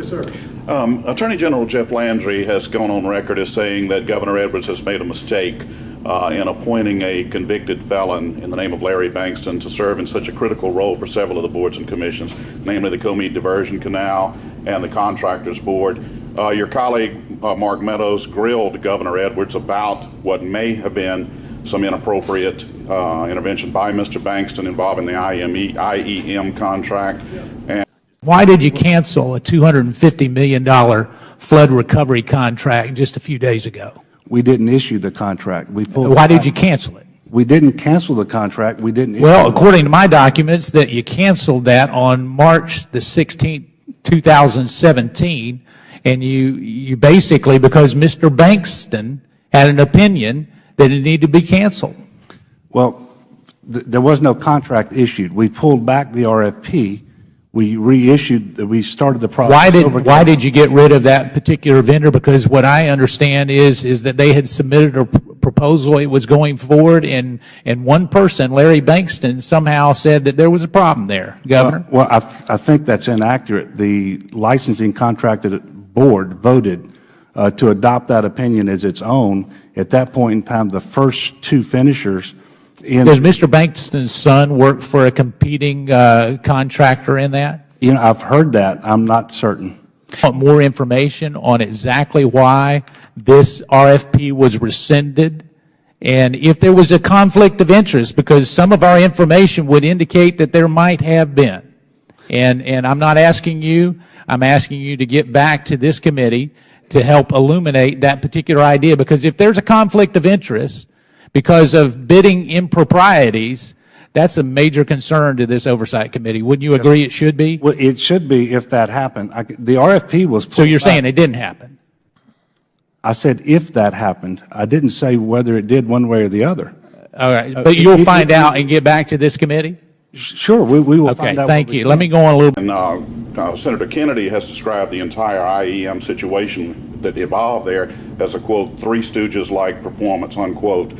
Yes, sir. Attorney General Jeff Landry has gone on record as saying that Governor Edwards has made a mistake in appointing a convicted felon in the name of Larry Bankston to serve in such a critical role for several of the boards and commissions, namely the Comite Diversion Canal and the Contractors Board. Your colleague, Mark Meadows, grilled Governor Edwards about what may have been some inappropriate intervention by Mr. Bankston involving the IEM contract. And why did you cancel a $250 million flood recovery contract just a few days ago? We didn't issue the contract. We pulled. Why did you cancel it? We didn't cancel the contract. We didn't. Well, according to my documents, that you canceled that on March the 16th, 2017, and you basically, because Mr. Bankston had an opinion that it needed to be canceled. Well, there was no contract issued. We pulled back the RFP. We reissued. We started the process. Why did you get rid of that particular vendor? Because what I understand is that they had submitted a proposal. It was going forward, and one person, Larry Bankston, somehow said that there was a problem there. Governor. Well, I think that's inaccurate. The licensing contracted board voted to adopt that opinion as its own. At that point in time, the first two finishers. Does Mr. Bankston's son work for a competing contractor in that? You know, I've heard that. I'm not certain. Want more information on exactly why this RFP was rescinded, and if there was a conflict of interest, because some of our information would indicate that there might have been. And I'm not asking you. I'm asking you to get back to this committee to help illuminate that particular idea, because if there's a conflict of interest because of bidding improprieties, that's a major concern to this oversight committee. Wouldn't you agree it should be? Well, it should be if that happened. The RFP was pulled. So you're saying it didn't happen? I said if that happened. I didn't say whether it did one way or the other. All right, but you'll find out and get back to this committee? Sure, we will find out. Okay, thank you. Let me go on a little bit. And Senator Kennedy has described the entire IEM situation that evolved there as a, quote, Three Stooges-like performance, unquote.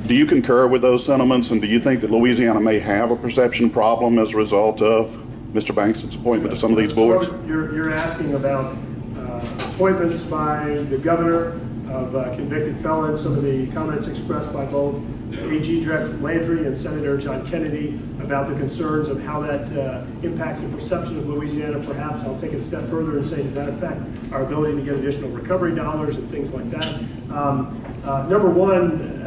Do you concur with those sentiments, and do you think that Louisiana may have a perception problem as a result of Mr. Bankston's appointment to some of these boards? So you're asking about appointments by the governor of convicted felons, some of the comments expressed by both AG Jeff Landry and Senator John Kennedy about the concerns of how that impacts the perception of Louisiana. Perhaps I'll take it a step further and say, does that affect our ability to get additional recovery dollars and things like that? Number one,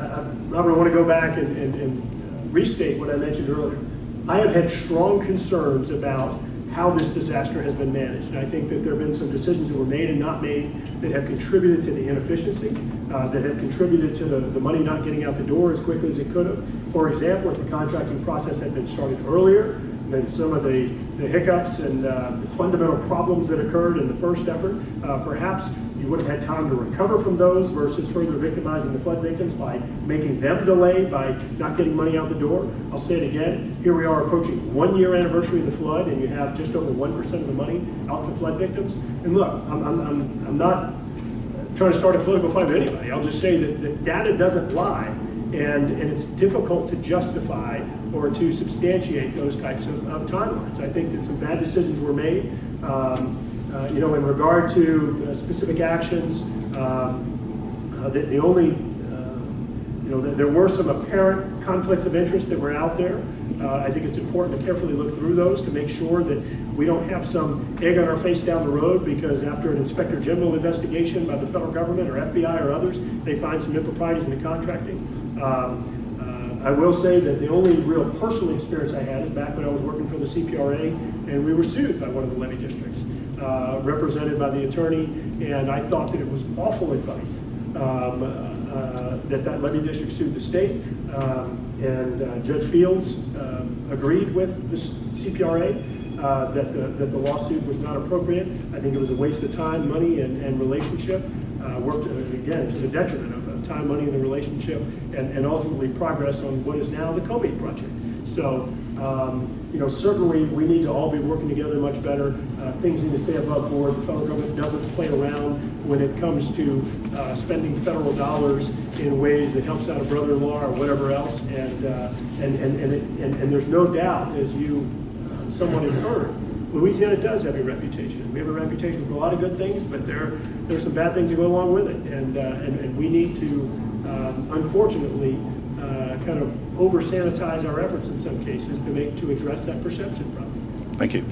Robert, I want to go back and restate what I mentioned earlier. I have had strong concerns about how this disaster has been managed. And I think that there have been some decisions that were made and not made that have contributed to the inefficiency, that have contributed to the money not getting out the door as quickly as it could have. For example, if the contracting process had been started earlier, then some of the hiccups and fundamental problems that occurred in the first effort, perhaps you would have had time to recover from those versus further victimizing the flood victims by making them delay, by not getting money out the door. I'll say it again, here we are approaching 1 year anniversary of the flood, and you have just over 1% of the money out to flood victims. And look, I'm not trying to start a political fight with anybody. I'll just say that data doesn't lie, and it's difficult to justify or to substantiate those types of timelines. I think that some bad decisions were made. You know, in regard to specific actions, the only, you know, there were some apparent conflicts of interest that were out there. I think it's important to carefully look through those to make sure that we don't have some egg on our face down the road because after an inspector general investigation by the federal government or FBI or others, they find some improprieties in the contracting. I will say that the only real personal experience I had is back when I was working for the CPRA and we were sued by one of the levee districts, represented by the attorney, and I thought that it was awful advice that levee district sued the state, and Judge Fields agreed with the CPRA that the lawsuit was not appropriate. I think it was a waste of time, money, and relationship, worked again to the detriment of time, money, and the relationship, and ultimately progress on what is now the Comite project. So, you know, certainly we need to all be working together much better. Things need to stay above board. The federal government doesn't play around when it comes to spending federal dollars in ways that helps out a brother-in-law or whatever else. And there's no doubt, as you somewhat inferred, Louisiana does have a reputation. We have a reputation for a lot of good things, but there's some bad things that go along with it, and we need to, unfortunately, kind of over sanitize our efforts in some cases to address that perception problem. Thank you.